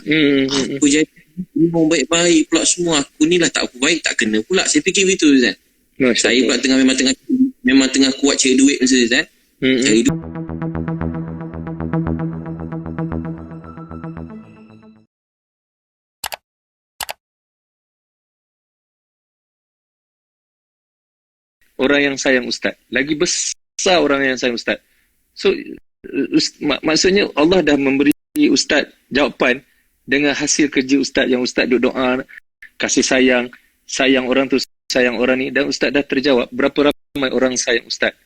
Apa jadi memang baik-baik pula semua. Aku ni lah tak apa baik, tak kena pula. Saya fikir begitu Ustaz. Saya pula memang tengah kuat cari duit masa Ustaz. Cari duit. Orang yang sayang Ustaz. Lagi besar orang yang sayang Ustaz. So, maksudnya Allah dah memberi Ustaz jawapan dengan hasil kerja Ustaz yang Ustaz duk doa, kasih sayang orang tu, sayang orang ni, dan Ustaz dah terjawab. Berapa ramai orang sayang Ustaz,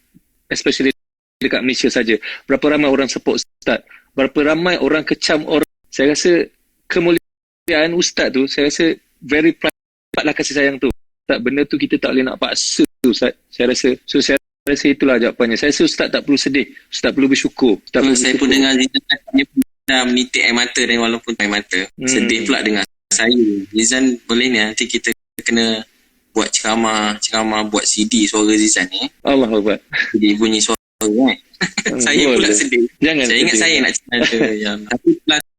especially dekat Malaysia saja. Berapa ramai orang support Ustaz, berapa ramai orang kecam orang. Saya rasa kemuliaan Ustaz tu, saya rasa very private lah kasih sayang tu. Tak, benda tu kita tak boleh nak paksa Ustaz. Saya rasa itulah jawapannya. Saya rasa Ustaz tak perlu sedih, Ustaz perlu bersyukur. Saya pun dengar dia dah menitik air mata, dan walaupun air mata sedih pula dengar saya. Zizan, boleh ni nanti kita kena buat ceramah buat CD suara Zizan ni. Allah Akbar. Jadi bunyi suara kan. Saya pula sedih. Jangan saya sedih. Ingat saya nak cerita yang tapi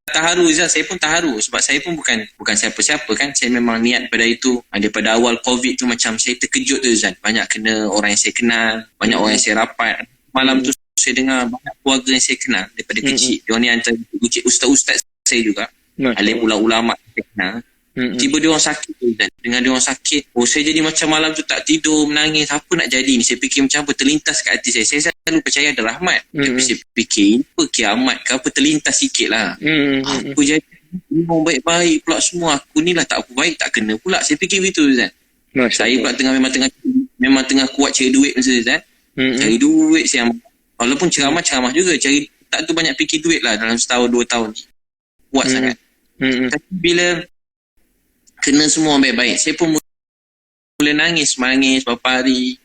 terharu Zizan. Saya pun terharu sebab saya pun bukan siapa-siapa kan. Saya memang niat pada itu. Daripada awal COVID tu macam saya terkejut tu Zizan. Banyak kena orang yang saya kenal, banyak orang yang saya rapat. Malam tu saya dengar banyak keluarga yang saya kenal daripada kecil. Diorang ni antara ustaz-ustaz saya juga. Alim ulama saya kenal. Tiba dia orang sakit dan dengan dia orang sakit, saya jadi macam malam tu tak tidur, menangis. Apa nak jadi ni? Saya fikir macam apa, terlintas kat hati saya. Saya selalu percaya ada rahmat. Tapi saya fikir apa kiamat ke apa, terlintas sikit lah. Apa jadi memang baik-baik pula semua. Aku ni lah tak apa baik, tak kena pula. Saya fikir begitu Ustaz. Saya pula memang tengah kuat cari duit masa Ustaz. Cari duit saya. Walaupun ceramah juga cari, tak tu banyak fikir duit lah dalam setahun 2 tahun ni. Kuat sangat. Tapi bila kena semua baik-baik, saya pun mula nangis beberapa hari.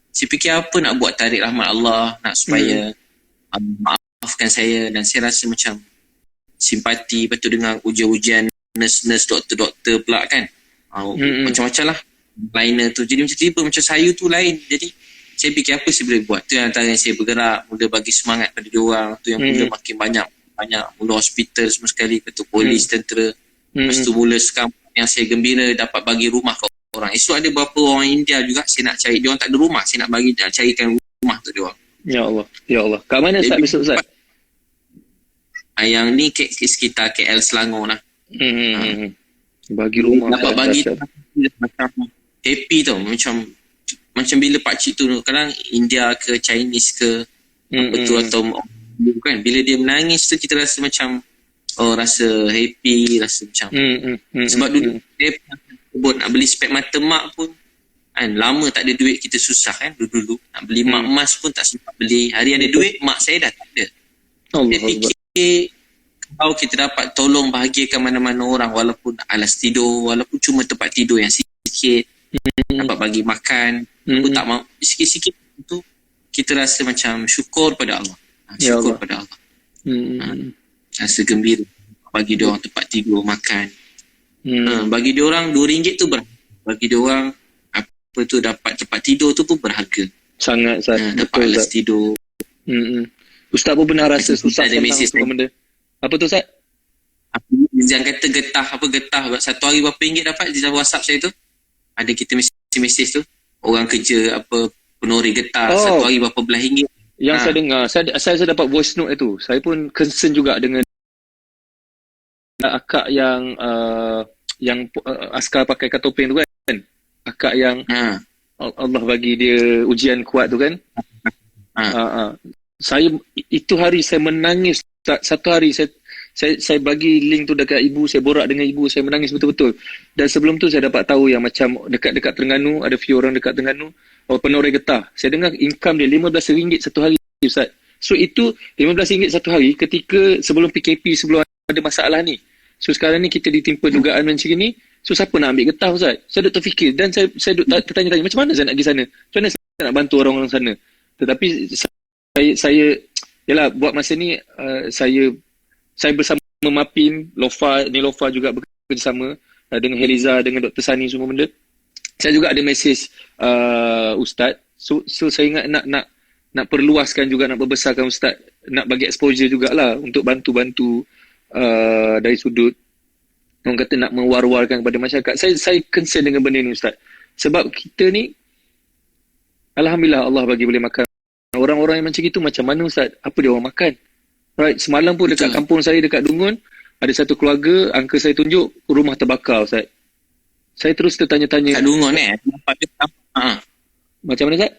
Saya fikir apa nak buat, tarik rahmat Allah, nak supaya maafkan saya. Dan saya rasa macam simpati. Lepas tu dengar ujian-ujian nurse, doktor pula kan. Macam-macam lah liner tu. Jadi macam tiba macam saya tu lain. Jadi saya fikir apa saya boleh buat. Tu yang antara yang saya bergerak, mula bagi semangat pada diorang. Tu yang mula makin banyak mula hospital semua sekali, lepas tu polis, tentera. Lepas tu mula sekarang yang saya gembira dapat bagi rumah ke orang. Esok ada beberapa orang India juga saya nak cari. Diorang tak ada rumah, saya nak carikan rumah tu diorang. Ya Allah. Kat mana Ustaz besok Ustaz? Yang ni sekitar KL Selangor lah. Bagi rumah. Dapat bagi macam happy tau. Macam bila pakcik tu kadang India ke Chinese ke apa tu atau kan, bila dia menangis tu kita rasa macam rasa happy, rasa macam sebab dulu dia sebut nak beli spek mata mak pun kan, lama tak ada duit, kita susah kan dulu nak beli mak emas pun tak sempat beli. Hari ada duit, mak saya dah tak ada. Saya fikir kalau kita dapat tolong bahagiakan mana-mana orang, walaupun alas tidur, walaupun cuma tempat tidur yang sikit, dapat bagi makan, aku tak mau sikit-sikit tu, kita rasa macam syukur pada Allah. Syukur pada Allah. Rasa gembira bagi dia orang tempat tidur, makan. Bagi dia orang RM2 tu berharga. Bagi dia orang apa tu, dapat tempat tidur tu pun berharga. Sangat dapat alas tidur. Ustaz pun pernah rasa susah tentang semua benda. Apa tu Ustaz? Jangan kata getah. Satu hari berapa ringgit dapat di WhatsApp saya tu. Ada kita mesej tu. Orang kerja apa penori getah. Satu hari berapa belah ringgit. Yang saya dengar, saya dapat voice note itu. Saya pun concern juga dengan akak yang askar pakai katopeng tu kan. Akak yang Allah bagi dia ujian kuat tu kan. Saya itu hari saya menangis. Satu hari saya bagi link tu dekat ibu, saya borak dengan ibu, saya menangis betul-betul. Dan sebelum tu saya dapat tahu yang macam dekat Terengganu, ada few orang dekat Terengganu, penori getah. Saya dengar income dia RM15 satu hari Ustaz. So itu RM15 satu hari ketika sebelum PKP, sebelum ada masalah ni. So sekarang ni kita ditimpa dugaan macam ni. So siapa nak ambil getah Ustaz? Saya duk terfikir dan saya duk tertanya-tanya macam mana saya nak pergi sana? Macam mana saya nak bantu orang-orang sana? Tetapi saya yalah, buat masa ni saya bersama Mapin, Lofa juga bekerjasama dengan Heliza, dengan Dr. Sani, semua benda. Saya juga ada mesej Ustaz. So saya ingat nak perluaskan juga, nak berbesarkan Ustaz, nak bagi exposure jugalah untuk bantu-bantu dari sudut orang kata nak mewar-warkan kepada masyarakat. Saya concern dengan benda ni Ustaz. Sebab kita ni alhamdulillah Allah bagi boleh makan. Orang-orang yang macam itu macam mana Ustaz? Apa dia orang makan? Right, semalam pun dekat kampung saya dekat Dungun ada satu keluarga, uncle saya tunjuk rumah terbakar Ustaz. Saya terus tertanya-tanya. Kat Dungun Macam mana Ustaz?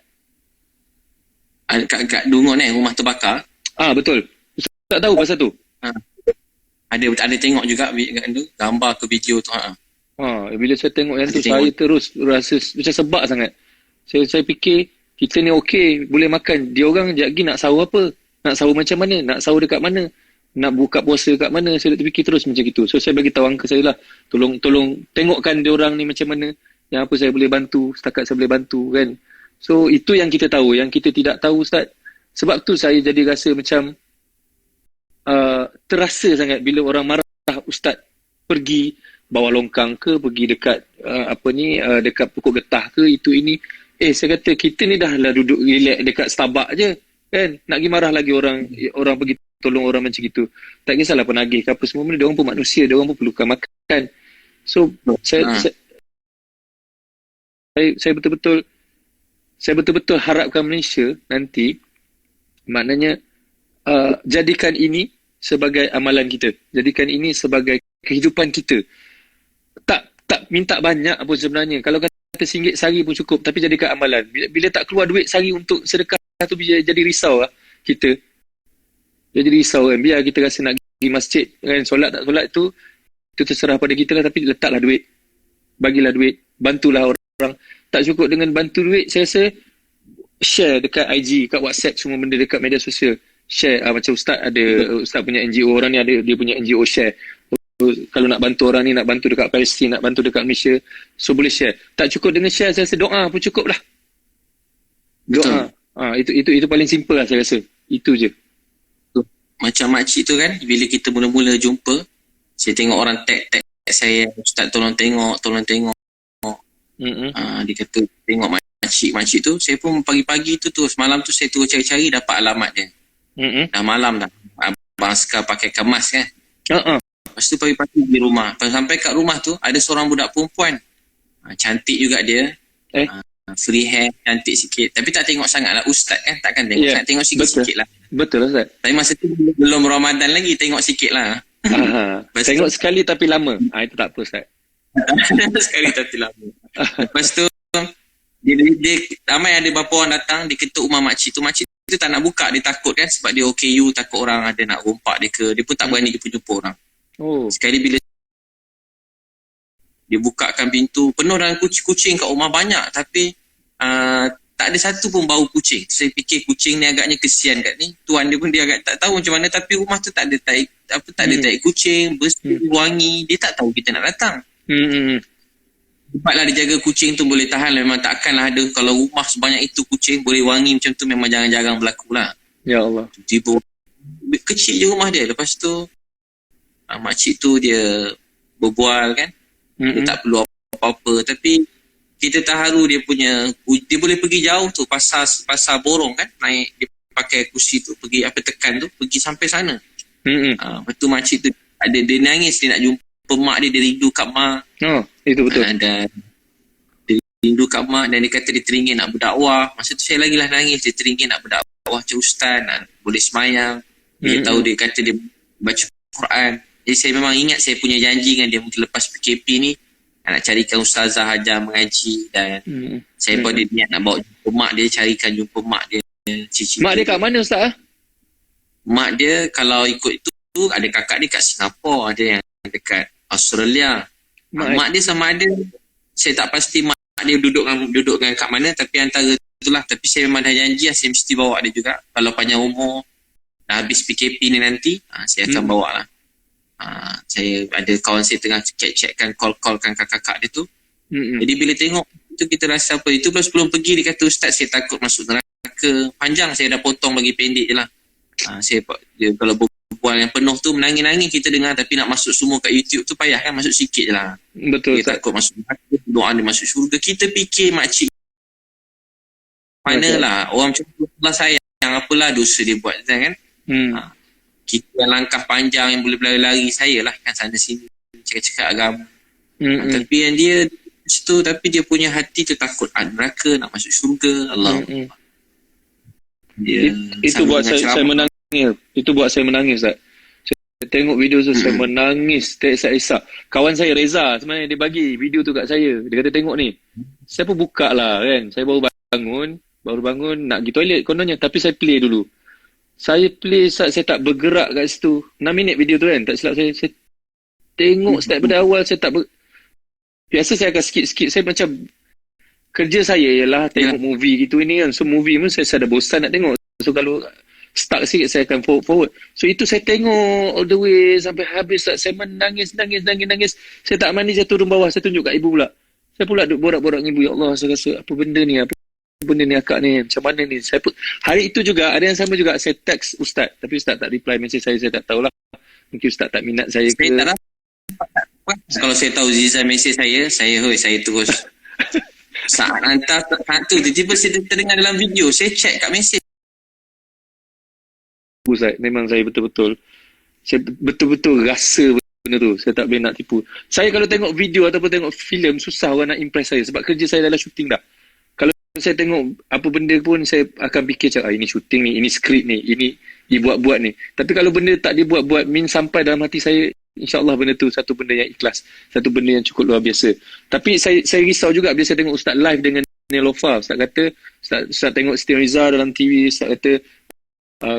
Kat Dungun rumah terbakar. Betul. Ustaz tak tahu pasal tu? Ada tengok juga gambar ke video tu. Bila saya tengok yang tu Ada saya tengok. terus rasa macam sebab sangat. Saya fikir kita ni okey, boleh makan. Dia orang sekejap lagi nak sahur apa? Nak sahur macam mana? Nak sahur dekat mana? Nak buka puasa kat mana? Saya terfikir terus macam itu. So saya bagi tahu uncle saya lah, tolong tengokkan dia orang ni macam mana, yang apa saya boleh bantu, setakat saya boleh bantu kan. So itu yang kita tahu, yang kita tidak tahu Ustaz. Sebab tu saya jadi rasa macam terasa sangat bila orang marah Ustaz pergi bawah longkang ke, pergi dekat dekat pokok getah ke, itu ini. Saya kata kita ni dah lah duduk relax dekat Starbucks je kan, nak pergi marah lagi orang pergi tolong orang macam gitu. Tak kisahlah penagih ke apa semua benda, dia orang pun manusia, dia orang pun perlukan makan. So saya betul-betul harapkan Malaysia nanti maknanya jadikan ini sebagai amalan kita, jadikan ini sebagai kehidupan kita. Tak minta banyak pun sebenarnya. Kalau kata RM1 sehari pun cukup, tapi jadikan amalan. Bila tak keluar duit sehari untuk sedekah tu jadi risau lah kita. Jadi risau kan. Biar kita rasa nak pergi masjid kan, solat tak solat tu terserah pada kita lah, tapi letaklah duit. Bagilah duit, bantulah orang. Tak cukup dengan bantu duit, saya rasa share dekat IG, kat WhatsApp, semua benda dekat media sosial. Share macam Ustaz Ustaz punya NGO, orang ni ada dia punya NGO share. Kalau nak bantu orang ni, nak bantu dekat Palestin, nak bantu dekat Malaysia, so boleh share. Tak cukup dengan share, saya rasa doa pun cukup lah. Doa. Itu paling simple lah saya rasa. Itu je. Macam makcik tu kan, bila kita mula-mula jumpa, saya tengok orang tag saya, Ustaz tolong tengok. Dia kata tengok makcik tu. Saya pun pagi-pagi tu semalam tu saya terus cari-cari, dapat alamat dia. Dah malam dah. Abang Askar pakai kemas kan. Lepas tu pagi-pagi di rumah. Sampai kat rumah tu ada seorang budak perempuan. Cantik juga dia. Free hair, cantik sikit. Tapi tak tengok sangat lah Ustaz kan. Takkan tengok sangat. Tengok sikit-sikit lah. Betul lah Ustaz. Tapi masa tu belum Ramadan lagi. Tengok sikit lah. Tengok sekali tapi lama. Itu tak apa Ustaz. Sekali tapi lama. Lepas tu dia ramai ada beberapa orang datang, dia ketuk rumah makcik tu. Makcik tu tak nak buka, dia takut kan, sebab dia OKU, takut orang ada nak rompak dia ke. Dia pun tak berani jumpa orang. Sekali bila dia bukakan pintu, penuh dengan kucing-kucing kat rumah banyak, tapi tak ada satu pun bau kucing. Saya fikir kucing ni agaknya kesian kat ni. Tuan dia pun dia agak tak tahu macam mana, tapi rumah tu tak ada tai kucing, bersih, wangi. Dia tak tahu kita nak datang. Cepatlah dia jaga kucing tu boleh tahan. Memang takkanlah ada, kalau rumah sebanyak itu kucing boleh wangi macam tu, memang jarang-jarang berlaku lah. Ya Allah. Tiba kecil je rumah dia. Lepas tu makcik tu dia berbual kan. Dia tak perlu apa-apa, tapi kita terharu dia boleh pergi jauh tu, pasar borong kan, naik dia pakai kursi tu, pergi tekan tu, pergi sampai sana. Lepas tu makcik tu dia nangis, dia nak jumpa mak dia rindu kat mak. Itu betul. Dan dia rindu kat mak, dan dia kata dia teringin nak berdakwah. Masa tu saya lagi lah nangis, dia teringin nak berdakwah macam ustaz, nak boleh semayang. Dia tahu, dia kata dia baca Quran. Jadi saya memang ingat saya punya janji dengan dia, mungkin lepas PKP ni nak carikan ustazah ajar mengaji, dan saya pun dia niat nak bawa jumpa mak dia, carikan jumpa mak dia, cici. Mak dia kat mana Ustaz? Mak dia kalau ikut itu ada kakak dia kat Singapura, ada yang dekat Australia. Mak dia sama ada, saya tak pasti mak dia duduk dengan kat mana, tapi antara itulah. Tapi saya memang dah janji saya mesti bawa dia juga. Kalau panjang umur, dah habis PKP ni nanti, saya akan bawa lah. Saya ada kawan saya tengah check-checkkan, call-callkan kakak-kakak dia tu. Jadi bila tengok itu, kita rasa apa, itu sebelum pergi dia kata, ustaz saya takut masuk neraka. Panjang saya dah potong bagi pendek je lah. Dia kalau berbual yang penuh tu menangis-nangis kita dengar, tapi nak masuk semua kat YouTube tu payah kan, masuk sikit je lah. Betul. Dia takut masuk neraka, doa dia masuk syurga. Kita fikir makcik manalah orang macam tu Allah sayang, apalah dosa dia buat kan. Kita yang langkah panjang yang boleh berlari-lari, saya lah kan sana sini cakap-cakap agama. Tapi yang dia situ, tapi dia punya hati tu takut neraka, nak masuk syurga. Allah. Itu buat saya menangis. Itu buat saya menangis, Ustaz. Saya tengok video tu, saya menangis. Terisa-isa. Kawan saya Reza sebenarnya dia bagi video tu kat saya. Dia kata tengok ni. Saya pun buka lah kan. Saya baru bangun nak pergi toilet kononnya, tapi saya play dulu. Saya play, saya tak bergerak kat situ. 6 minit video tu kan, tak silap saya tengok start pada awal. Biasa saya akan skip. Saya macam, kerja saya ialah tengok movie gitu ini kan. So movie pun saya dah bosan nak tengok. So kalau stuck sikit saya akan forward. So itu saya tengok all the way sampai habis. Saya menangis. Saya tak mandi, saya turun bawah, saya tunjuk kat ibu pula. Saya pula duk borak-borak dengan ibu. Ya Allah, saya rasa apa benda ni akak ni, macam mana ni. Hari itu juga ada yang sama juga, saya text Ustaz, tapi Ustaz tak reply mesej saya tak tahulah. Mungkin Ustaz tak minat saya ke. Saya tak dapat. Kalau saya tahu Zizan mesej saya terus saat hantar satu, tiba-tiba saya terdengar dalam video, saya check kat mesej. Ustaz, memang saya betul-betul rasa benda tu. Saya tak boleh nak tipu. Saya kalau tengok video ataupun tengok filem, susah orang nak impress saya. Sebab kerja saya adalah syuting dah. Kalau saya tengok apa benda pun, saya akan fikir macam, ini syuting ni, ini skrip ni, ini dibuat-buat ni. Tapi kalau benda tak dibuat-buat, sampai dalam hati saya, InsyaAllah benda tu satu benda yang ikhlas, satu benda yang cukup luar biasa. Tapi saya risau juga bila saya tengok Ustaz live dengan Nelofa. Ustaz kata, Ustaz tengok Siti Riza dalam TV, Ustaz kata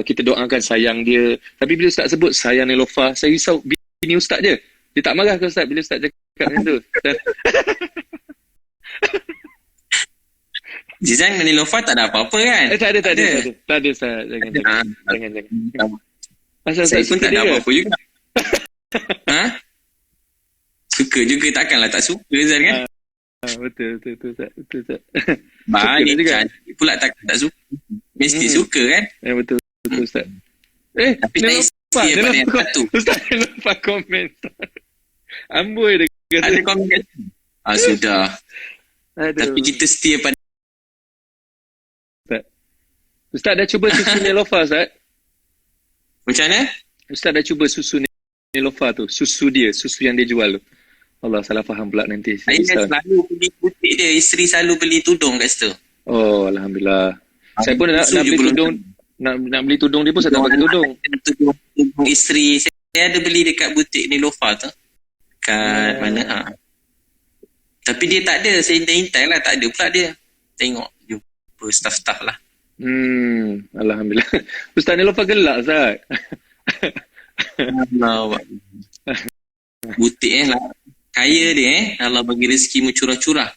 kita doakan sayang dia. Tapi bila Ustaz sebut sayang Nelofa, saya risau bini Ustaz je. Dia tak marah ke Ustaz bila Ustaz cakap macam tu? Zizan dengan Nelofa tak ada apa-apa kan? Tak ada Ustaz. Jangan. Saya pun tak ada apa-apa juga. Suka juga, takkanlah tak suka Zan kan? Betul Ustaz. Banyak kan pula tak suka. Mesti suka kan? Betul Ustaz. Tapi tak isi pada yang satu. Ustaz lupa komen. Amboi dia kata. Ada komen. Sudah. Tapi kita setia pada Ustaz dah cuba susu Nelofa, Ustaz? Macam mana? Ustaz dah cuba susu Nelofa tu, susu yang dia jual tu. Allah, salah faham pula nanti. Saya selalu beli butik dia, isteri selalu beli tudung kat situ. Oh, Alhamdulillah. Saya pun nak beli tudung, nak beli tudung dia pun saya tak pakai tudung. Tudung isteri, saya ada beli dekat butik Nelofa tu. Kat mana? Tapi dia tak ada, saya hintai lah, tak ada pula dia. Tengok, jumpa staff-staff lah. Alhamdulillah. Ustaz Nelofa gelak, Ustaz. Allah. Butik lah. Kaya dia Allah bagi rezeki mencurah-curah.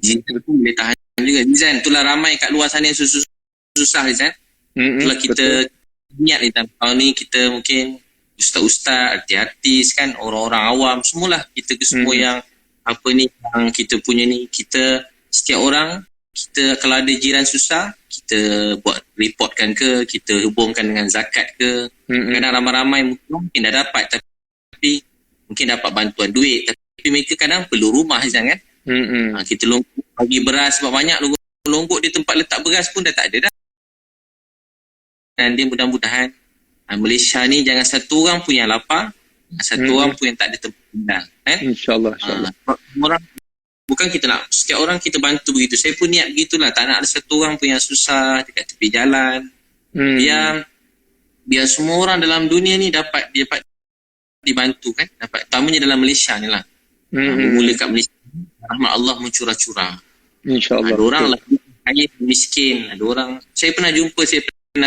Zizan pun boleh tahan juga. Zizan, itulah ramai kat luar sana yang susah Zizan. Itulah kita niat ni tahun ni kita mungkin ustaz-ustaz, artis-artis kan, orang-orang awam, semualah kita ke semua yang apa ni, yang kita punya ni, kita setiap orang, kita kalau ada jiran susah, kita buat reportkan ke, kita hubungkan dengan zakat ke. Kadang ramai-ramai mungkin dah dapat, tapi mungkin dapat bantuan duit, tapi mereka kadang perlu rumah kan. Kita longgok bagi beras sebab banyak longgok di tempat letak beras pun dah tak ada dah. Dan dia mudah-mudahan Malaysia ni jangan satu orang pun yang lapar, satu orang pun yang tak ada tempat tinggal kan. InsyaAllah. Orang bukan kita nak setiap orang kita bantu begitu. Saya pun niat begitulah, tak nak ada satu orang pun yang susah dekat tepi jalan. Biar semua orang dalam dunia ni dapat dibantu kan, dapat, terutamanya dalam Malaysia ni lah. Bermula kat Malaysia, rahmat Allah mencurah-curah. InsyaAllah. Ada orang lah kaya, miskin. Ada orang, saya pernah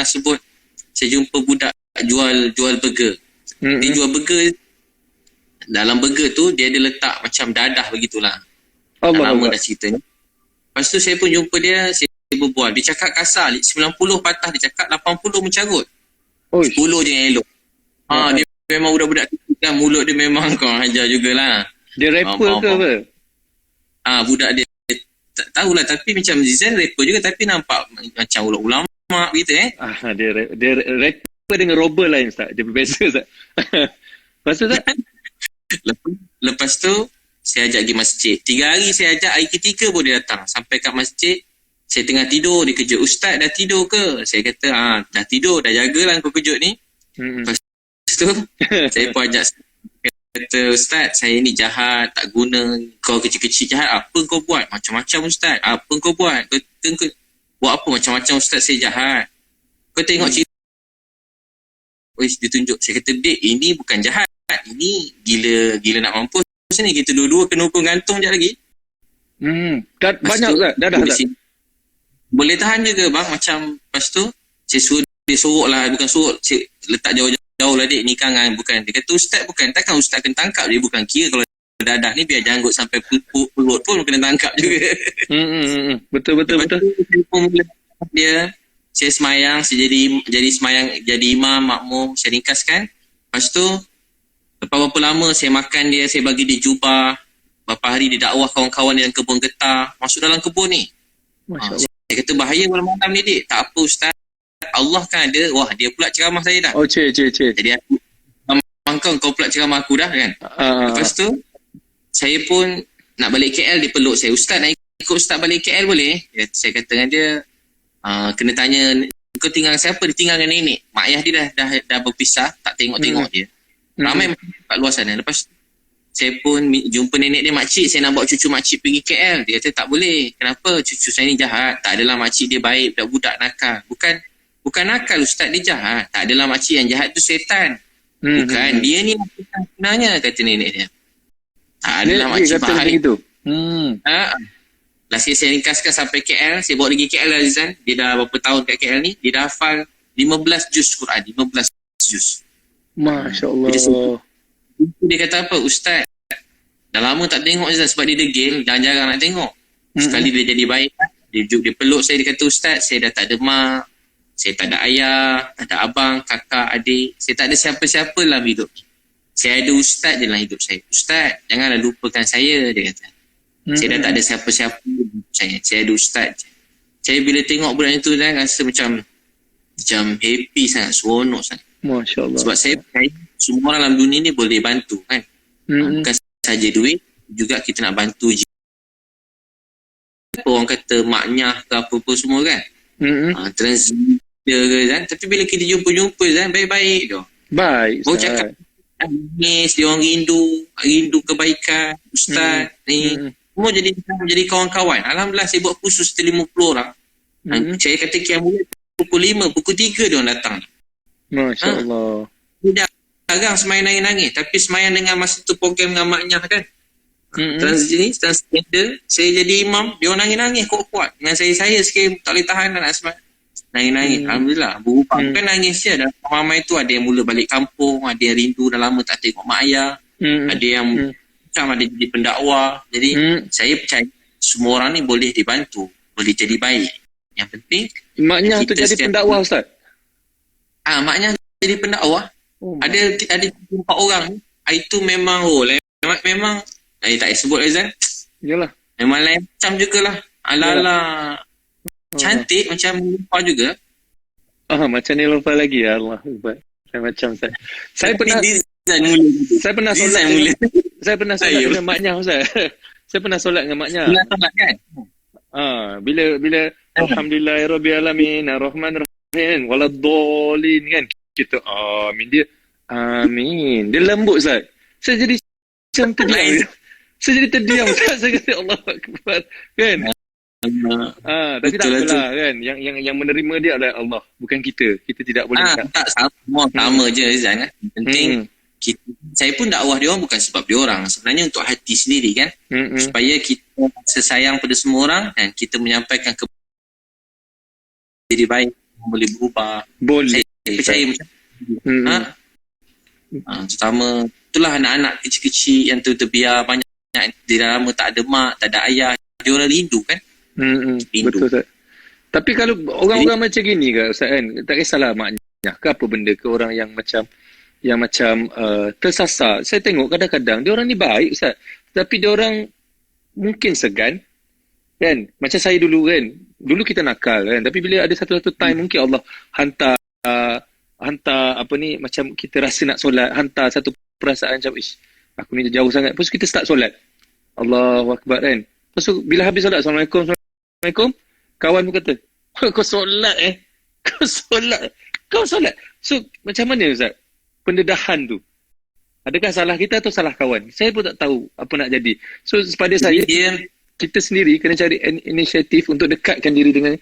sebut, saya jumpa budak jual burger. Dia jual burger, dalam burger tu dia ada letak macam dadah begitulah. Lama dah cerita ni. Lepas tu saya pun jumpa dia, saya berbual. Dia cakap kasar, 90 patah dia cakap, 80 mencarut. 10 je yang elok. Dia memang budak-budak kan, mulut dia memang kau hajar jugalah. Dia rapper ke apa? Budak dia tak tahulah, tapi macam Zizan rapper juga, tapi nampak macam ulama gitu Dia rapper dengan robber lain, Ustaz. Dia berbeza, Ustaz. Lepas tu saya ajak pergi masjid. 3 hari saya ajak, hari ketiga pun dia datang. Sampai kat masjid, saya tengah tidur, dia kejut. Ustaz dah tidur ke? Saya kata, dah tidur, dah jagalah kau kejut ni. Lepas tu saya pun ajak, kata, Ustaz, saya ni jahat, tak guna. Kau kecil-kecil jahat, apa kau buat? Macam-macam Ustaz, apa kau buat? Kau buat apa macam-macam Ustaz, saya jahat. Kau tengok cerita. Dia tunjuk. Saya kata, Dek, ini bukan jahat, ini gila nak mampus ni. Kita dua-dua kena hukum gantung je lagi. Banyak Ustaz, dah. Boleh tahan je ke bang? Macam lepas tu saya suruh dia sorok lah. Bukan sorok, saya letak jauh lah, Dek, nikah kan. Bukan. Dia kata, Ustaz bukan. Takkan Ustaz kena tangkap dia? Bukan. Kira kalau dadah ni biar janggut sampai perut pun kena tangkap juga. Betul. Dia, saya semayang, saya jadi semayang, jadi imam, makmum, saya ringkaskan. Lepas tu lepas berapa lama saya makan dia, saya bagi dia jubah. Berapa hari dia dakwah kawan-kawan dia dalam kebun getah. Masuk dalam kebun ni. Masya Allah. Saya kata, bahaya malam-malam ni, Dek. Tak apa Ustaz, Allah kan ada. Wah, dia pula ceramah saya dah. Oh, cik. Jadi aku, kau pula ceramah aku dah kan. Lepas tu saya pun nak balik KL, dia peluk saya. Ustaz, nak ikut Ustaz balik KL boleh? Saya kata dengan dia, kena tanya, kau tinggal dengan siapa? Dia tinggal dengan nenek. Mak ayah dia dah berpisah, tak tengok-tengok dia. Ramai kat luar sana. Lepas tu saya pun jumpa nenek dia, makcik, saya nak bawa cucu makcik pergi KL. Dia kata, tak boleh. Kenapa? Cucu saya ni jahat. Tak adalah, makcik dia baik, budak nakal. Bukan nakal Ustaz, dia jahat. Tak adalah, makcik, yang jahat tu setan. Bukan, dia ni sebenarnya, kata nenek dia. Tak adalah, makcik baik. Last year saya ringkaskan sampai KL. Saya bawa pergi KL lah, Rizan. Dia dah berapa tahun kat KL ni. Dia dah hafal 15 juz Quran. 15 juz. Masya Allah. Dia kata apa? Ustaz, dah lama tak tengok Rizan, sebab dia degil. Jarang-jarang nak tengok. Sekali dia jadi baik. Dia peluk saya. Dia kata, Ustaz, saya dah tak ada mak. Saya tak ada ayah. Tak ada abang, kakak, adik. Saya tak ada siapa-siapa dalam hidup. Saya ada Ustaz je dalam hidup saya. Ustaz, janganlah lupakan saya, dia kata. Saya dah tak ada siapa-siapa saya ada Ustaz. Saya bila tengok budak itu kan, rasa macam happy sangat, seronok sangat. Masya Allah. Sebab saya percaya semua orang dalam dunia ni boleh bantu kan. Bukan saja duit, juga kita nak bantu. Orang kata maknyah ke apa-apa semua kan. Transgender ke kan. Tapi bila kita jumpa kan, baik-baik tu. Baik. Baru cakap nangis, dia orang rindu kebaikan Ustaz ni. Semua jadi kawan-kawan. Alhamdulillah, saya buat kursus 50 orang. Saya kata kiamat pukul 5, pukul 3 dia orang datang. Masya Allah. Tidak jarang semayang nangis-nangis. Tapi semayang dengan masa tu program dengan maknya kan. Transgender. Saya jadi imam, dia orang nangis-nangis kuat-kuat. Dengan saya sikit tak boleh tahan nak semayang. Nangis-nangis. Alhamdulillah. Berubah. Bukan nangis je. Dalam ramai tu ada yang mula balik kampung. Ada yang rindu dah lama tak tengok mak ayah. Ada yang ada jadi pendakwah. Jadi saya percaya semua orang ni boleh dibantu, boleh jadi baik. Yang penting maknya tu jadi pendakwah Ustaz. Maknya jadi pendakwah. Ada 4 orang. Itu memang memang tak sebut Azan. Yalah. Memang lain macam jugalah. Ala-ala cantik macam lupa juga. Macam ni lupa lagi ya Allah. Macam Ustaz. Saya pernah solat mula. Saya pernah solat dengan maknya Ustaz. Saya pernah solat dengan maknya. Pernah solat kan? Bila alhamdulillahirabbil alamin arrahmanirrahim waladdallin kan. Kita amin, dia amin. Dia lembut Ustaz. Saya jadi macam terdiam. Saya jadi terdiam Ustaz. Saya kata Allahu akbar kan. Tapi tak apalah kan. Yang menerima dia adalah Allah, bukan kita. Kita tidak boleh tak sama je Zan kan. Penting saya pun dakwah dia orang bukan sebab dia orang, sebenarnya untuk hati sendiri kan. Supaya kita sesayang pada semua orang dan kita menyampaikan jadi baik, boleh berubah. Boleh. Saya percaya macam terutama itulah anak-anak kecil-kecil yang terbiar banyak dia dah lama tak ada mak, tak ada ayah, dia orang rindu kan. Rindu. Betul Ustaz. Tapi kalau orang-orang macam gini ke Ustaz kan, tak kisahlah maknya ke apa benda ke, orang yang macam tersasar. Saya tengok kadang-kadang dia orang ni baik Ustaz, tapi dia orang mungkin segan kan. Macam saya dulu kan, dulu kita nakal kan, tapi bila ada satu-satu time mungkin Allah hantar apa ni, macam kita rasa nak solat, hantar satu perasaan macam aku ni jauh sangat, lepas kita start solat, Allahu Akbar kan. Lepas tu bila habis solat, Assalamualaikum, kawan pun kata kau solat Kau solat. Kau solat. So, macam mana Ustaz? Pendedahan tu. Adakah salah kita atau salah kawan? Saya pun tak tahu apa nak jadi. So, pada saya, kita sendiri kena cari inisiatif untuk dekatkan diri dengan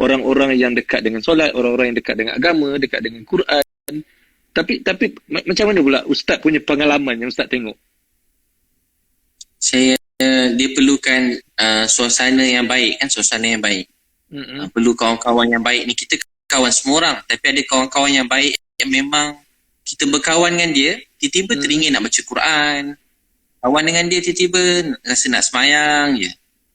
orang-orang yang dekat dengan solat, orang-orang yang dekat dengan agama, dekat dengan Quran. Tapi macam mana pula Ustaz punya pengalaman yang Ustaz tengok? Dia perlukan suasana yang baik kan, suasana yang baik. Perlu kawan-kawan yang baik ni. Kita kawan semua orang, tapi ada kawan-kawan yang baik yang memang kita berkawan dengan dia, tiba-tiba teringin nak baca Quran. Kawan dengan dia tiba-tiba rasa nak semayang je.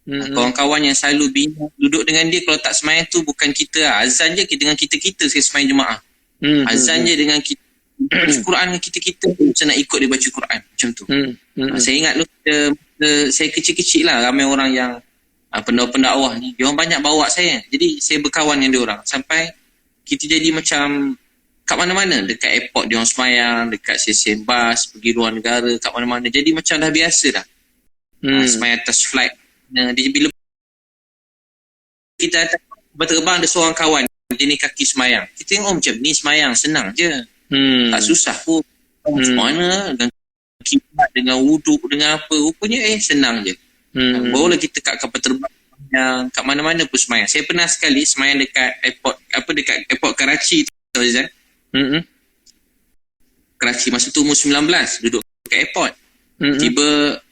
Kawan-kawan yang selalu bingung duduk dengan dia, kalau tak semayang tu bukan kita lah. Azan je dengan kita-kita saya semayang jemaah. Azan je dengan kita, baca Quran dengan kita-kita macam nak ikut dia baca Quran macam tu. Saya ingat dulu saya kecil-kecil lah, ramai orang yang pendakwah ni, dia orang banyak bawa saya, jadi saya berkawan dengan dia orang sampai kita jadi macam kat mana-mana, dekat airport dia orang semayang, dekat stesen bas pergi luar negara, kat mana-mana, jadi macam dah biasa dah. Semayang atas flight. Dia bila kita terbang, ada seorang kawan dia ni kaki semayang, kita tengok macam ni semayang senang je, tak susah pun. Macam mana dengan kiblat, dengan wuduk, dengan apa, rupanya senang je. Barulah kita kat kapal terbang yang kat mana-mana pun semayang. Saya pernah sekali semayang dekat airport, dekat airport Karachi tu, Azan. Karachi masa tu umur 19, duduk kat airport. Tiba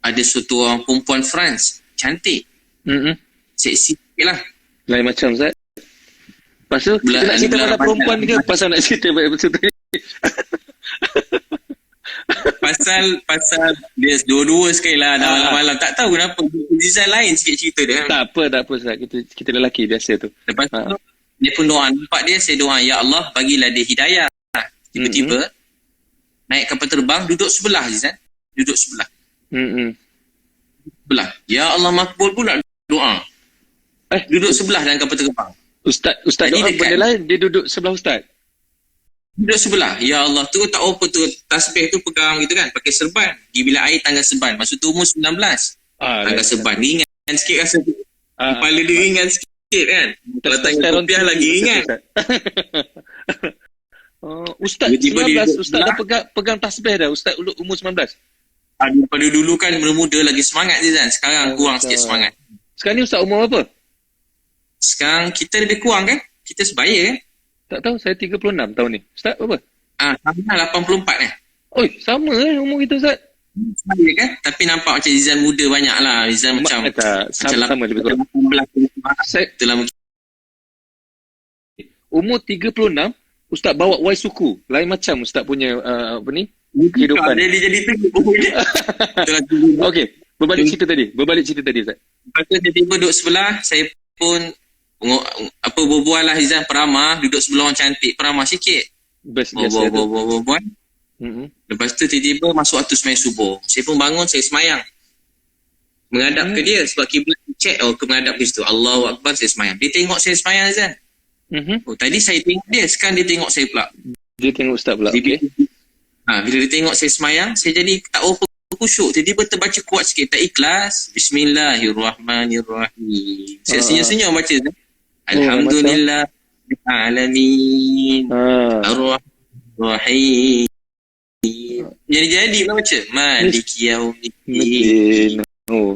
ada suatu orang perempuan France, cantik, seksi sikit lah. Lain macam Zat. Pasal kita nak cerita pasal perempuan ke pasal nak cerita pasal tu? pasal dia dua-dua sekali lah malam-malam. Tak tahu kenapa design lain sikit cerita dia. Tak apa Zat. Kita lelaki biasa tu. Lepas tu dia pun doa, nampak dia, saya doa, ya Allah bagilah dia hidayah. Tiba-tiba naik kapal terbang, duduk sebelah Zat. Duduk sebelah. Sebelah. Ya Allah makbul pula doa. Duduk sebelah dalam kapal terbang. Ustaz doa benda lain, dia duduk sebelah Ustaz. Duduk sebelah. Ya Allah tu tak apa tu, tasbih tu pegang gitu kan, pakai serban. Pergi bila air tangga serban. Masa tu umur 19. Tangga serban. Ringan sikit rasa tu. Kepala dia ringan sikit kan. Kalau tangga kopiah lagi ringan. Ustaz 19, Ustaz dah pegang tasbih dah. Ustaz umur 19. Daripada dulu kan muda lagi semangat je kan. Sekarang kurang sikit semangat. Sekarang ni Ustaz umur apa? Sekarang kita lebih kurang kan? Kita sebaya kan? Tak tahu, saya 36 tahun ni. Ustaz apa? Sama 84 kan? Oi, sama umur kita Ustaz. Sebaya kan? Tapi nampak macam Rizal muda banyak lah. Rizal macam sama lebih kurang. Umur 36, Ustaz bawa Y suku. Lain macam Ustaz punya kehidupan. Dia jadi teguh. Okey, berbalik cerita tadi Ustaz. Lepas tu dia tiba duduk sebelah, saya pun berbual lah Izan, peramah, duduk sebelah orang cantik, peramah sikit. Berbual. Lepas tu tiba-tiba masuk waktu semayang subuh. Saya pun bangun, saya semayang. Menghadap ke dia, sebab kiblat check, ke menghadap ke situ. Allahu Akbar, saya semayang. Dia tengok saya semayang Izan. Tadi saya tengok dia, sekarang dia tengok saya pula. Dia tengok Ustaz pula, okey. Bila dia tengok saya semayang, saya jadi tak apa khusyuk. Tiba-tiba terbaca kuat sikit, tak ikhlas. Bismillahirrahmanirrahim. Saya senyum-senyum baca Izan. Alhamdulillah alamin ar-rahim. Jadi baca Maliki yaumiddin.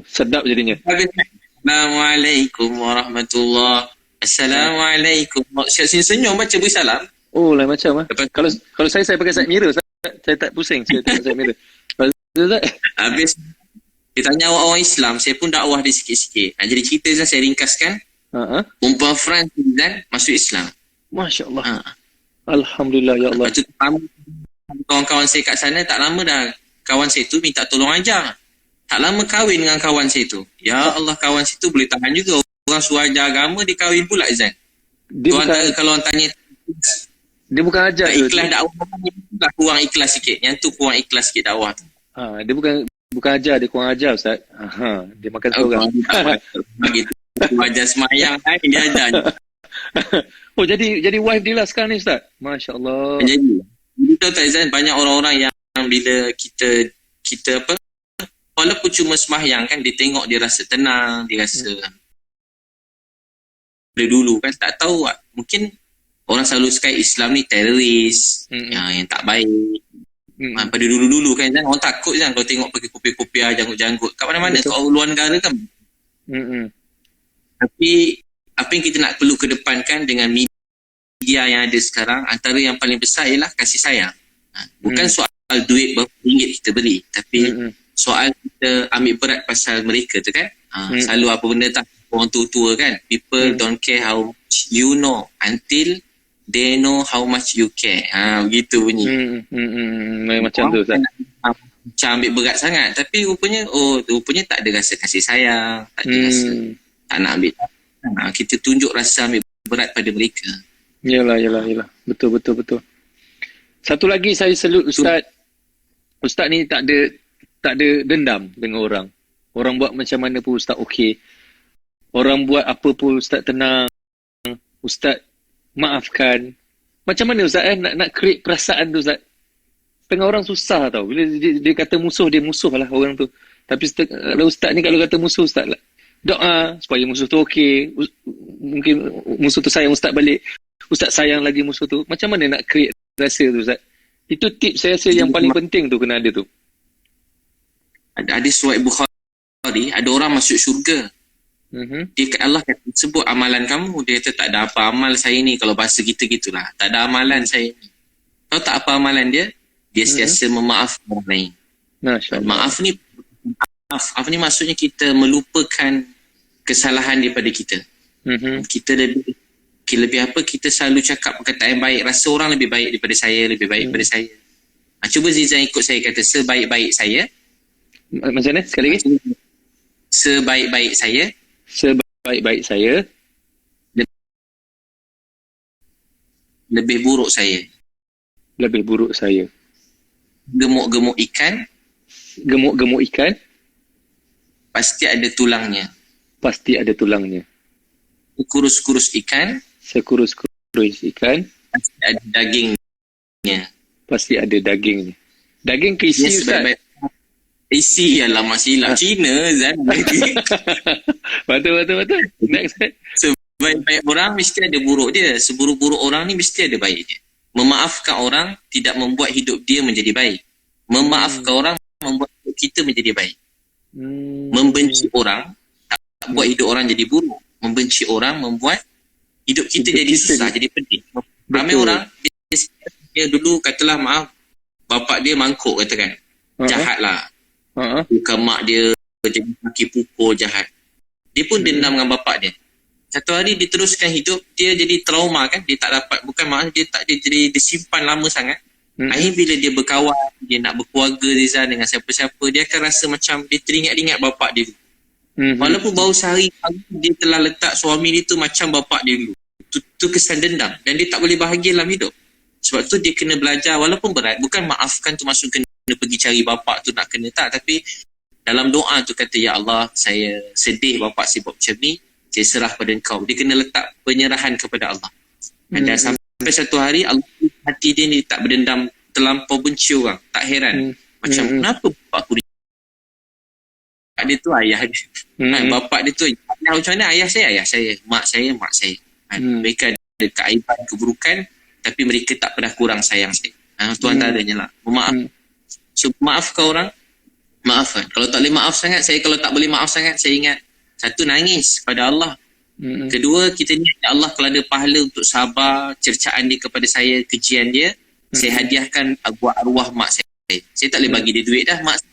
Sedap jadinya. Assalamualaikum warahmatullahi. Assalamualaikum. Saya senyum baca beri salam. Lain macam Kalau saya pakai Zaid Mira, saya tak pusing. Saya tak Zaid Mira. Habis dia tanya orang Islam, saya pun dakwah dia sikit-sikit. Jadi cerita saya ringkaskan. Perempuan France dan masuk Islam. Masya Allah. Alhamdulillah ya Allah. Lepas tu kawan-kawan saya kat sana, tak lama dah kawan saya tu minta tolong ajar. Tak lama kahwin dengan kawan saya tu. Ya Allah, kawan saya tu boleh tahan juga. Orang suruh ajar agama, dia kahwin pula Izan. Kalau orang tanya, dia bukan ajar ikhlas dakwah, kurang ikhlas sikit. Yang tu kurang ikhlas sikit dakwah tu. Dia bukan ajar, dia kurang ajar Ustaz. Dia makan seorang. Begitu. Ajar semayang dia ajar. Jadi wife dia lah sekarang ni Ustaz. Masya Allah. Jadi betul tak Izan, banyak orang-orang yang bila kita walaupun cuma semayang kan, dia tengok dia rasa tenang, dia rasa dulu kan, tak tahu mungkin orang selalu cakap Islam ni teroris, yang tak baik. Pada dulu-dulu kan, orang takut kan kalau tengok pergi kopi-kopiah, janggut-janggut kat mana-mana. Kalau luar negara kan. Tapi apa yang kita nak perlu kedepankan dengan media yang ada sekarang, antara yang paling besar ialah kasih sayang. Bukan soal duit berapa ringgit kita beli, tapi soal kita ambil berat pasal mereka tu kan. Selalu apa benda tak, orang tua-tua kan, people don't care how much you know until they know how much you care. Begitu bunyi. Macam tu Ustaz. Macam ambil berat sangat, tapi rupanya tak ada rasa kasih sayang, tak ada rasa tak nak ambil. Kita tunjuk rasa ambil berat pada mereka. Yalah. Betul. Satu lagi saya salute Ustaz. Ustaz ni tak ada dendam dengan orang. Orang buat macam mana pun Ustaz okey. Orang buat apa pun Ustaz tenang. Ustaz maafkan. Macam mana Ustaz nak create perasaan tu Ustaz? Setengah orang susah tau. Bila dia kata musuh, dia musuh lah orang tu. Tapi kalau Ustaz ni kalau kata musuh, Ustaz lah doa supaya musuh tu okey. Mungkin musuh tu sayang Ustaz balik. Ustaz sayang lagi musuh tu. Macam mana nak create rasa tu Ustaz? Itu tips saya rasa yang paling penting tu kena ada tu. Ada surat Bukhari, ada orang masuk syurga. Dia kata Allah kata, sebut amalan kamu. Dia kata tak ada apa amal saya ni. Kalau bahasa kita gitulah, tak ada amalan saya ni. Tahu tak apa amalan dia? Dia sentiasa memaafkan orang lain. Maaf ni maksudnya kita melupakan kesalahan daripada kita. Kita lebih apa, kita selalu cakap perkataan yang baik, rasa orang lebih baik daripada saya, lebih baik daripada saya. Cuba Zizan ikut saya kata sebaik-baik saya. Macam mana sekali lagi? Sebaik-baik saya. Sebaik-baik saya. Lebih buruk saya. Lebih buruk saya. Gemuk-gemuk ikan. Gemuk-gemuk ikan. Pasti ada tulangnya. Pasti ada tulangnya. Sekurus-kurus ikan. Sekurus-kurus ikan. Pasti ada dagingnya. Pasti ada dagingnya. Daging ke isi Ustaz? Isi ialah masih hilang Cina Zan. Betul. Next. Sebaik-baik orang mesti ada buruk dia. Seburuk-buruk orang ni mesti ada baik dia. Memaafkan orang tidak membuat hidup dia menjadi baik. Memaafkan orang membuat hidup kita menjadi baik. Membenci orang tak buat hidup orang jadi buruk. Membenci orang membuat hidup kita jadi susah, jadi pedih. Ramai orang dia dulu katalah maaf, bapak dia mangkuk katakan. Jahat lah. Bukan mak dia jadi kaki pukul jahat. Dia pun dendam dengan bapak dia. Satu hari dia teruskan hidup, dia jadi trauma kan, dia tak dapat, bukan maksud dia jadi disimpan lama sangat. Akhir bila dia berkawan, dia nak berkeluarga Rizal dengan siapa-siapa, dia akan rasa macam dia teringat-ingat bapak dia dulu. Walaupun baru sehari dia telah letak suami dia tu macam bapak dia dulu. Tu kesan dendam dan dia tak boleh bahagia dalam hidup. Sebab tu dia kena belajar, walaupun berat, bukan maafkan tu maksud kena pergi cari bapak tu nak kena tak, tapi dalam doa tu kata, ya Allah, saya sedih bapak saya buat macam ni, saya serah pada engkau. Dia kena letak penyerahan kepada Allah. Dan sampai satu hari Allah, hati dia ni tak berdendam, terlampau benci orang. Tak heran. Macam kenapa bapak aku ni? Dia tu ayah dia. Bapak dia tu ayah, macam mana ayah saya, mak saya. Mereka ada keaiban, keburukan, tapi mereka tak pernah kurang sayang saya. Tu antaranya lah. So maafkan orang, maafkan. Kalau tak boleh maaf sangat, kalau tak boleh maaf sangat, saya ingat, satu, nangis pada Allah. Kedua, kita ni ya Allah, kalau ada pahala untuk sabar cercaan dia kepada saya, kejian dia, saya hadiahkan buat arwah mak saya. Saya tak boleh bagi dia duit dah, mak saya.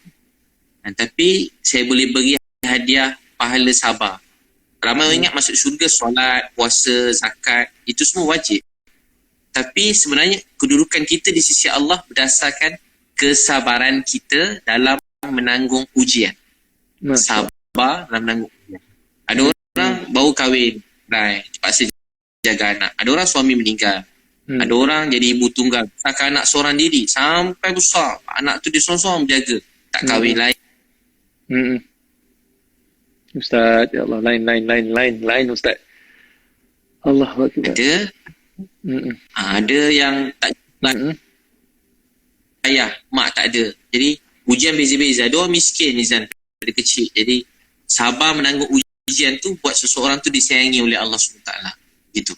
Tapi saya boleh beri hadiah pahala sabar. Ramai orang ingat masuk syurga solat, puasa, zakat, itu semua wajib. Tapi sebenarnya kedudukan kita di sisi Allah berdasarkan kesabaran kita dalam menanggung ujian. Sabar dalam menanggung ujian. Ada orang baru kahwin, terpaksa jaga anak. Ada orang suami meninggal. Ada orang jadi ibu tunggal, besarkan anak seorang diri sampai besar. Anak tu dia seorang-seorang menjaga, tak kahwin lain. Ustaz, ya Allah, lain Ustaz. Allah Akbar. Ada yang tak ayah, mak tak ada. Jadi ujian beza-beza. Ada orang miskin Nizan dari kecil. Jadi sabar menanggung ujian tu buat seseorang tu disayangi oleh Allah SWT. Gitu.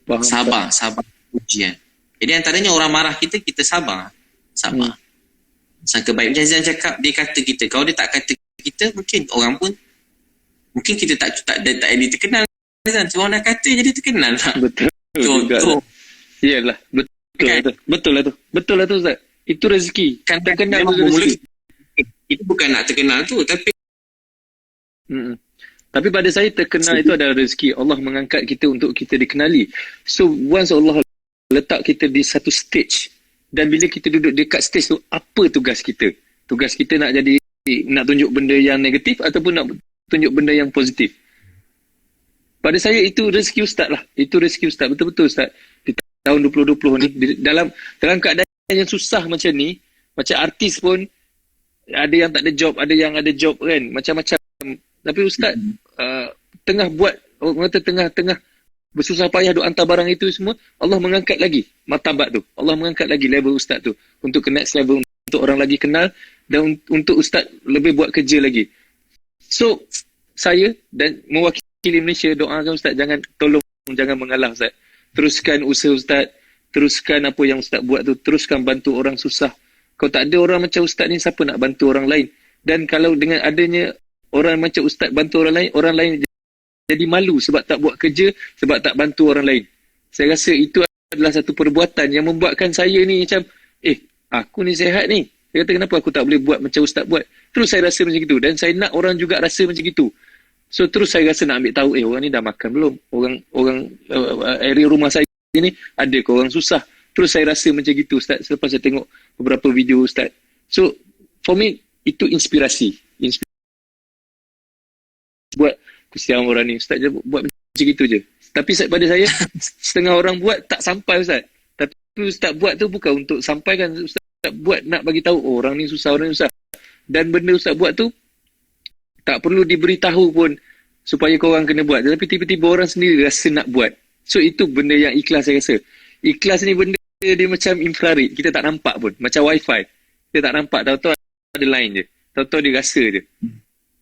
Faham. Sabar ujian. Jadi antaranya orang marah kita, kita sabar. Sangka baik. Macam Zan cakap, dia kata kita. Kalau dia tak kata kita, mungkin orang pun, mungkin kita tak jadi terkenal. Zan, orang dah kata jadi terkenal tak? Betul. Contoh. Iyalah, betul Kan? lah tu. Betul lah tu Ustaz. Itu rezeki. Kan terkenal memang tu bermula, rezeki. itu bukan nak terkenal tu, tapi Tapi pada saya terkenal itu adalah rezeki. Allah mengangkat kita untuk kita dikenali. So once Allah letak kita di satu stage, dan bila kita duduk dekat stage tu, apa tugas kita? Tugas kita nak tunjuk benda yang negatif ataupun nak tunjuk benda yang positif? Pada saya itu rezeki Ustaz lah. Itu rezeki Ustaz. Betul-betul Ustaz. Di tahun 2020 ni, dalam keadaan yang susah macam ni, macam artis pun ada yang tak ada job, ada yang ada job kan, macam-macam. Tapi Ustaz tengah buat, orang kata tengah bersusah payah duk hantar barang itu semua, Allah mengangkat lagi martabat tu. Allah mengangkat lagi level Ustaz tu untuk ke next level, untuk orang lagi kenal, dan untuk Ustaz lebih buat kerja lagi. So saya dan mewakili Malaysia doakan Ustaz, jangan mengalah Ustaz. Teruskan usaha Ustaz, teruskan apa yang Ustaz buat tu, teruskan bantu orang susah. Kalau tak ada orang macam Ustaz ni, siapa nak bantu orang lain? Dan kalau dengan adanya orang macam Ustaz bantu orang lain jadi malu sebab tak buat kerja, sebab tak bantu orang lain. Saya rasa itu adalah satu perbuatan yang membuatkan saya ni macam, aku ni sihat ni. Saya kata, kenapa aku tak boleh buat macam Ustaz buat? Terus saya rasa macam itu. Dan saya nak orang juga rasa macam itu. So terus saya rasa nak ambil tahu, orang ni dah makan belum? Orang area rumah saya ni ada ke orang susah? Terus saya rasa macam gitu Ustaz, selepas saya tengok beberapa video Ustaz. So for me itu inspirasi. Buat kesian orang ni Ustaz je buat macam gitu je. Tapi pada saya setengah orang buat tak sampai Ustaz. Tapi Ustaz buat tu bukan untuk sampaikan, Ustaz buat nak bagi tahu orang ni susah. Dan benda Ustaz buat tu tak perlu diberitahu pun supaya korang kena buat. Tapi tiba-tiba orang sendiri rasa nak buat. So itu benda yang ikhlas saya rasa. Ikhlas ni benda dia macam infrared. Kita tak nampak pun. Macam wifi. Kita tak nampak. Tahu-tahu ada line je. Tahu-tahu dia rasa je.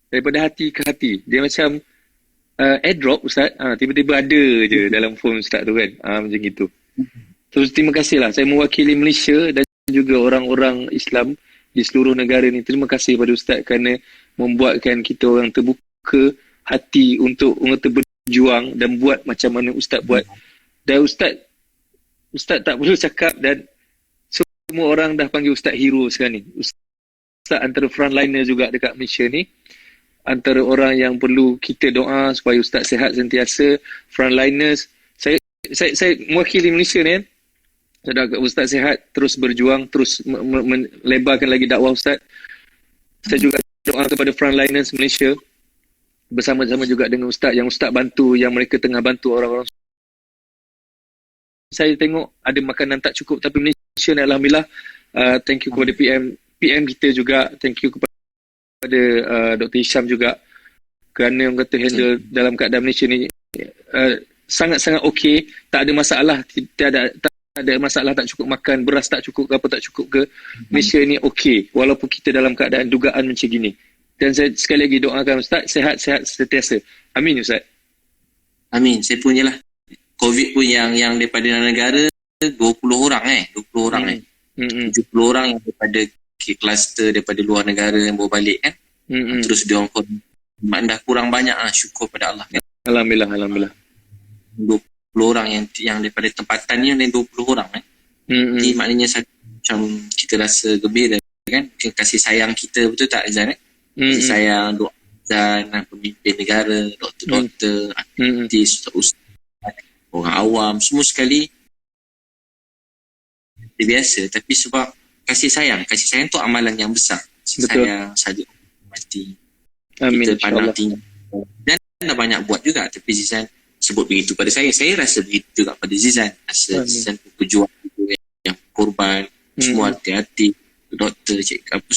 Daripada hati ke hati. Dia macam airdrop Ustaz. Tiba-tiba ada je dalam phone Ustaz tu kan. Macam gitu. So terima kasih lah. Saya mewakili Malaysia dan juga orang-orang Islam di seluruh negara ni. Terima kasih pada Ustaz kerana membuatkan kita orang terbuka hati untuk berjuang dan buat macam mana Ustaz buat. Dan Ustaz tak perlu cakap, dan semua orang dah panggil Ustaz hero sekarang ni. Ustaz antara frontliner juga dekat Malaysia ni. Antara orang yang perlu kita doa supaya Ustaz sihat sentiasa. Frontliners. Saya mewakili Malaysia ni kan. Saya Ustaz sihat, terus berjuang, terus melebarkan lagi dakwah Ustaz. Saya juga doa kepada frontliners Malaysia. Bersama-sama juga dengan Ustaz, yang Ustaz bantu, yang mereka tengah bantu orang-orang. Saya tengok ada makanan tak cukup, tapi Malaysia ni alhamdulillah, thank you kepada PM kita juga, thank you kepada Dr. Hisham juga kerana orang kata handle dalam keadaan Malaysia ni sangat-sangat okey, tak ada masalah, tak ada masalah tak cukup makan, beras tak cukup ke apa tak cukup ke, Malaysia ni okey walaupun kita dalam keadaan dugaan macam gini. Dan saya sekali lagi doakan Ustaz sihat-sihat sentiasa. Amin Ustaz. Amin. Saya punya lah. COVID pun yang daripada negara 20 orang 20 orang 70 orang yang daripada kluster daripada luar negara yang bawa balik kan. Terus dia orang dah kurang banyak lah, syukur pada Allah kan. Alhamdulillah. 20 orang yang daripada tempatan ni yang 20 orang kan. Jadi maknanya macam kita rasa gembira kan. Mungkin kasih sayang kita, betul tak Azan kan? Kasih sayang doa Azan, pemimpin negara, doktor-doktor, artis, ustaz, orang awam, semua sekali dia biasa, tapi sebab kasih sayang tu amalan yang besar. Kasih sayang saja mati. Amin, kita pandang tinggi dan dah banyak buat juga, tapi Zizan sebut begitu pada saya rasa begitu juga pada Zizan. Zizan berjuang yang korban, semua hati-hati, doktor, cik apa,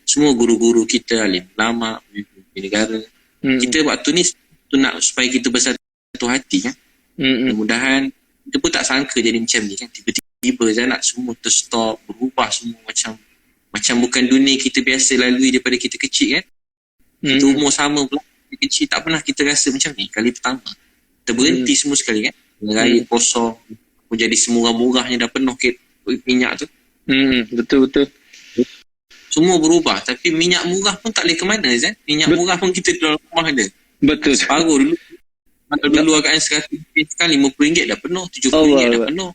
semua guru-guru kita, alim ulama, pemimpin negara. Kita waktu ni tu nak supaya kita bersatu hati kan. Mudah-mudahan kita pun tak sangka jadi macam ni kan. Tiba-tiba nak semua terstop, berubah semua macam bukan dunia kita biasa lalui daripada kita kecil kan. Kita umur sama pula. Kecil tak pernah kita rasa macam ni. Kali pertama. Kita berhenti semua sekali kan. Air kosong. Jadi semurah-murahnya dah penuh minyak tu. Betul-betul. Semua berubah. Tapi minyak murah pun tak boleh ke mana, Zan. Minyak murah pun kita dalam rumah ada. Betul. Separuh dulu. Kalau dulu agaknya RM100 kan RM50 dah penuh. RM70 dah penuh.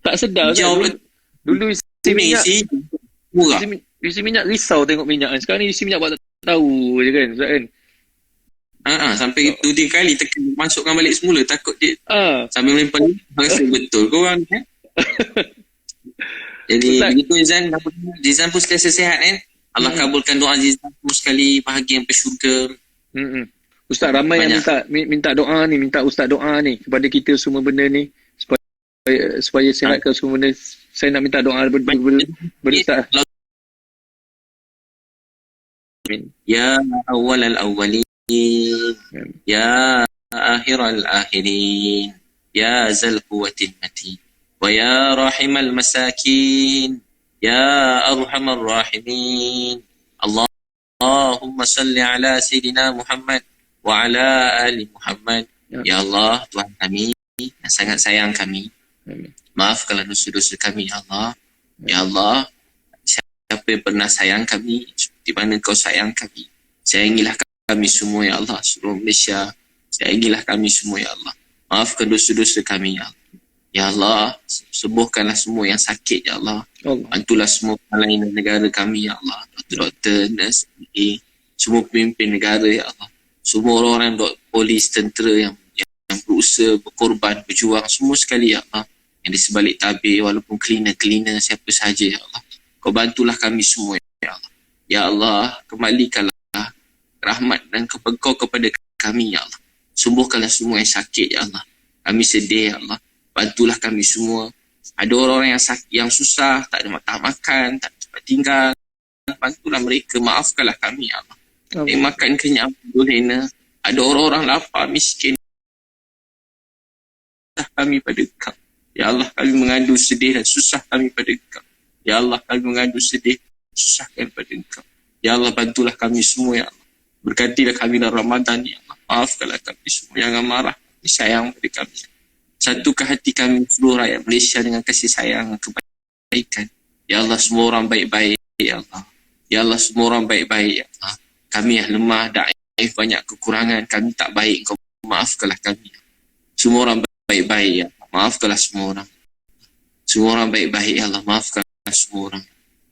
Tak sedar kan? Dulu isi minyak. Murah. Isi minyak risau tengok minyak kan. Sekarang ni isi minyak buat tak tahu je kan. Ustaz kan? Sampai 2-3 kali masukkan balik semula. Takut dia sambil melempar ni. Rasa betul korang kan. Jadi begitu Zizan. Zizan pun sentiasa sihat kan. Allah kabulkan doa Zizan pun sekali bahagia sampai syurga. Ustaz ramai yang minta doa ni, minta Ustaz doa ni kepada kita semua benda ni supaya sihat ke semua benda. Saya nak minta doa Ustaz. Ya awal al-awwalin, ya akhir al-akhirin, ya zal quwwatil matin, wa ya rahimal masakin, ya arhamar rahimin. Allahumma salli ala Sayyidina Muhammad wa ala ali Muhammad. Ya Allah, Tuhan kami yang sangat sayang kami. Maafkanlah dosa-dosa kami, ya Allah. Ya Allah, siapa yang pernah sayang kami seperti mana Kau sayang kami, sayangilah kami semua, ya Allah. Seluruh Malaysia, sayangilah kami semua, ya Allah. Maafkan dosa-dosa kami, ya Allah. Ya Allah, sembuhkanlah semua yang sakit, ya Allah. Bantulah semua pelayan negara kami, ya Allah. Doktor-doktor, nurse, semua pemimpin negara, ya Allah. Semua orang-orang polis, tentera yang berusaha, berkorban, berjuang, semua sekali, ya Allah. Yang di sebalik tabir, walaupun cleaner, siapa sahaja, ya Allah. Kau bantulah kami semua, ya Allah. Ya Allah, kembalikanlah rahmat dan Kau kepada kami, ya Allah. Sembuhkanlah semua yang sakit, ya Allah. Kami sedih, ya Allah. Bantulah kami semua. Ada orang-orang yang sakit, yang susah, tak ada makan, tak ada tempat tinggal. Bantulah mereka, maafkanlah kami, ya Allah. Makan kenyang, boleh. Ada orang-orang lapar, miskin. Kami pada Kau. Ya Allah, kami mengadu sedih dan susah kami pada Kau. Ya Allah, kami mengadu sedih, susah kami pada Kau. Ya Allah, bantulah kami semua, ya Allah. Berkatilah kami dalam Ramadan, ya Allah. Maafkanlah kami semua yang marah, sayang pada kami. Satukan hati kami seluruh rakyat Malaysia dengan kasih sayang dan kebaikan. Ya Allah, semua orang baik-baik, ya Allah. Ya Allah, semua orang baik-baik, ya Allah. Kami yang lemah, daif, banyak kekurangan. Kami tak baik, Kau maafkanlah kami. Semua orang baik-baik, ya Allah. Maafkanlah semua orang. Semua orang baik-baik, ya Allah. Maafkanlah semua orang.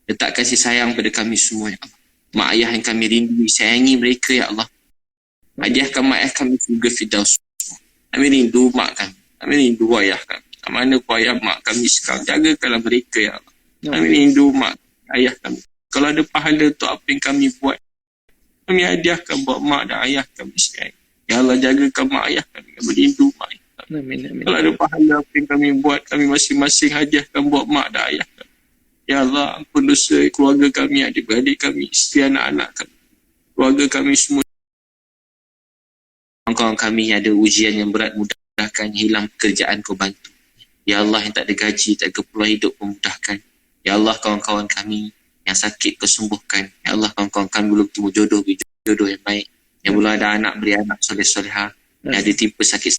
Letak kasih sayang pada kami semua, ya Allah. Mak ayah yang kami rindu, sayangi mereka, ya Allah. Hadiahkan mak ayah kami surga Firdaus. Kami rindu mak kami. Kami rindu ayah kami. Mana pun ayah mak kami sekarang, jagakanlah mereka, ya Allah. Kami rindu mak ayah kami. Kalau ada pahala untuk apa yang kami buat, kami hadiahkan buat mak dan ayah kami sekarang. Ya Allah, jagakan mak ayah kami. Kami rindu mak ayah kami. Amin. Kalau ada pahala apa yang kami buat, kami masing-masing hadiahkan buat mak dan ayah kami. Ya Allah, ampun dosa keluarga kami, adik-beradik kami, isteri anak-anak kami, keluarga kami semua. Kawan-kawan kami ada ujian yang berat, mudahkan, hilang pekerjaan Kau bantu. Ya Allah, yang tak ada gaji, tak ada keperluan hidup, mudahkan. Ya Allah, kawan-kawan kami yang sakit Kau sembuhkan. Ya Allah, kawan-kawan kami belum temu jodoh yang baik. Yang belum ada anak, beri anak soleh-solehah. Yang ada tipe sakit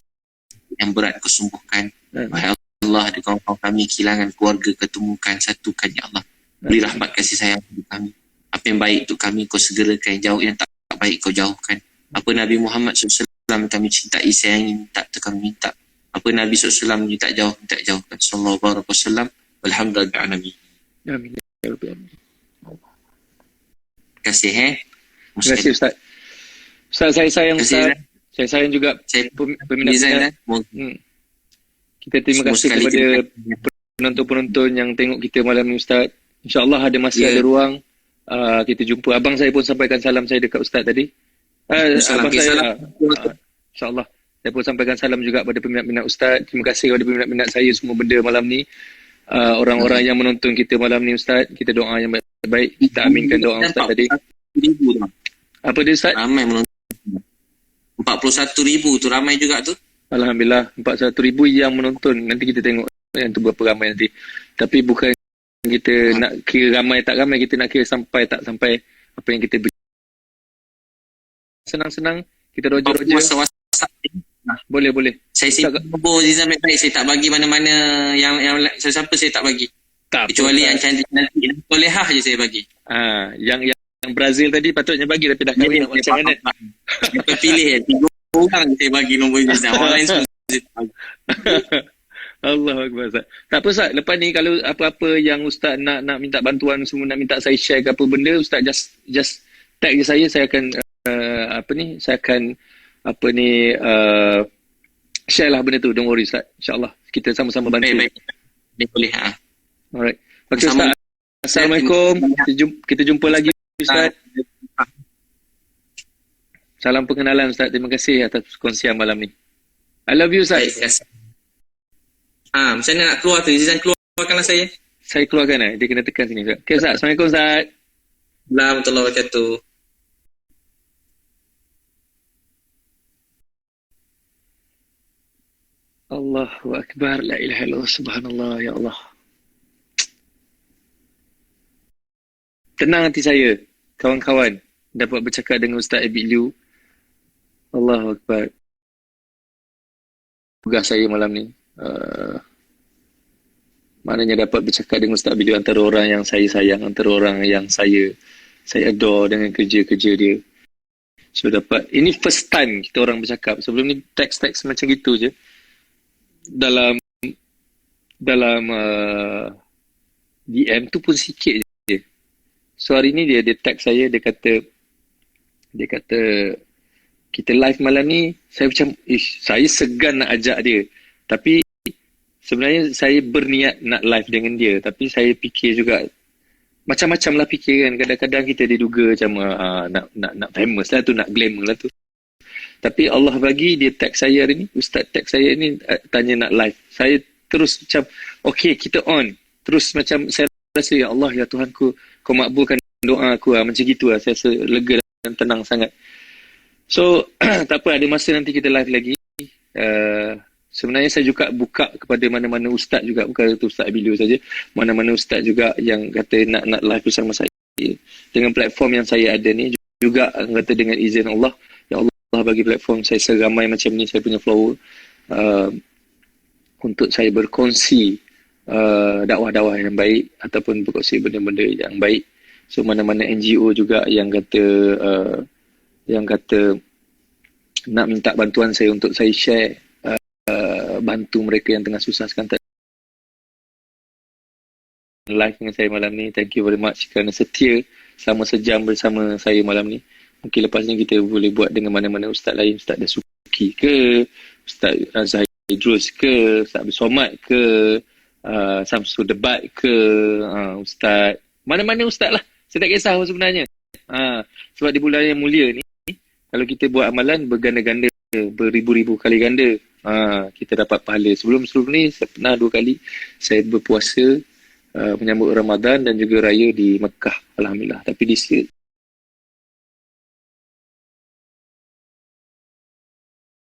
yang berat Kau sembuhkan. Ya Allah, ada kawan-kawan kami kehilangan keluarga, ketemukan, satukan, ya Allah. Beri rahmat kasih sayang kepada kami. Apa yang baik untuk kami Kau segerakan, yang jauh yang tak baik Kau jauhkan. Apa Nabi Muhammad SAW kami cintai, sayangi, minta. Apa Nabi SAW minta jauhkan. Sallallahu alaihi wasallam. Alhamdulillah. Amin. Terima kasih. Terima kasih Ustaz. Ustaz, saya sayang Ustaz. Saya sayang juga peminat. Kita terima kasih kepada penonton-penonton yang tengok kita malam ni Ustaz. InsyaAllah ada masa, ada ruang. Kita jumpa. Abang saya pun sampaikan salam saya dekat Ustaz tadi. Abang saya, InsyaAllah. Saya pun sampaikan salam juga kepada peminat-peminat Ustaz. Terima kasih kepada peminat-peminat saya semua benda malam ni. Orang-orang yang menonton kita malam ni Ustaz. Kita doa yang baik-baik. Kita aminkan doa Ustaz tadi. Apa dia Ustaz? Ramai menonton. 41,000 tu ramai juga tu. Alhamdulillah, 41,000 yang menonton. Nanti kita tengok yang tu berapa ramai nanti. Tapi bukan kita nak kira ramai tak ramai, kita nak kira sampai tak sampai apa yang kita senang-senang, kita roja-roja. masa WhatsApp ni, Boleh. saya simpan nombor Zizan baik-baik. Saya tak bagi mana-mana yang siapa saya tak bagi. Tak Kecuali apa. yang cantik-cantik dan solehah je saya bagi. Yang Brazil tadi patutnya bagi tapi dah kahwin nak macam mana? Kita pilih 3 orang je saya bagi nombor Zizan. Orang lain semua saya tak bagi. Allah Akbar, Ustaz. Tak apa, Ustaz. Lepas ni kalau apa-apa yang Ustaz nak minta bantuan semua, nak minta saya share ke apa benda, Ustaz just tag je saya akan saya akan share lah benda tu. Don't worry, Ustaz. InsyaAllah kita sama-sama bantu. Baik. Dia boleh. Alright. Okay, Ustaz. Assalamualaikum. Kita jumpa lagi, Ustaz. Salam pengenalan, Ustaz. Terima kasih atas perkongsian malam ni. I love you, Ustaz. Baik, terima kasih. Macam mana nak keluar tu? Zizan keluarkanlah saya. Saya keluarkan dia kena tekan sini, Ustaz. Okay, Ustaz. Assalamualaikum, Ustaz. Warahmatullahi wabarakatuh. Allahu Akbar. La ilaha illallah. Subhanallah. Ya Allah. Tenang hati saya, kawan-kawan, dapat bercakap dengan Ustaz Abid Liu. Allahu Akbar. Tugas saya malam ni. Maknanya dapat bercakap dengan Ustaz Abid Liu, antara orang yang saya sayang, antara orang yang saya adore dengan kerja-kerja dia. So ini first time kita orang bercakap. Sebelum ni teks-teks macam gitu je. Dalam DM tu pun sikit je. So hari ni dia tag saya, dia kata kita live malam ni. Saya macam saya segan nak ajak dia, tapi sebenarnya saya berniat nak live dengan dia, tapi saya fikir juga macam-macam lah fikir kan. Kadang-kadang kita diduga macam nak famous lah tu, nak glamour lah tu. Tapi Allah bagi dia tag saya hari ni, Ustaz tag saya ni, tanya nak live. Saya terus macam okay, kita on. Terus macam saya rasa, ya Allah, ya Tuhanku, kau makbulkan doa aku. Macam gitu lah. Saya rasa lega dan tenang sangat. So tak apa, ada masa nanti kita live lagi. Sebenarnya saya juga buka kepada mana-mana ustaz juga, bukan itu Ustaz Abid Liu saja, mana-mana ustaz juga yang kata nak live bersama saya dengan platform yang saya ada ni juga, kata dengan izin Allah, ya Allah bagi platform saya seramai macam ni, saya punya follower, untuk saya berkongsi dakwah-dakwah yang baik ataupun berkongsi benda-benda yang baik. So mana-mana NGO juga yang kata nak minta bantuan saya untuk saya share, bantu mereka yang tengah susah sekarang live dengan saya malam ni. Thank you very much kerana setia selama sejam bersama saya malam ni. Mungkin lepas ni kita boleh buat dengan mana-mana ustaz lain, Ustaz Dasuki ke, Ustaz Zahid Idrus ke, Ustaz Abdul Somad ke, Samsul Debat ke, Ustaz mana-mana ustaz lah, saya tak kisah sebenarnya. Sebab di bulan yang mulia ni, kalau kita buat amalan berganda-ganda, beribu-ribu kali ganda, kita dapat pahala. Sebelum ni saya pernah 2 kali saya berpuasa menyambut Ramadan dan juga raya di Mekah, alhamdulillah. Tapi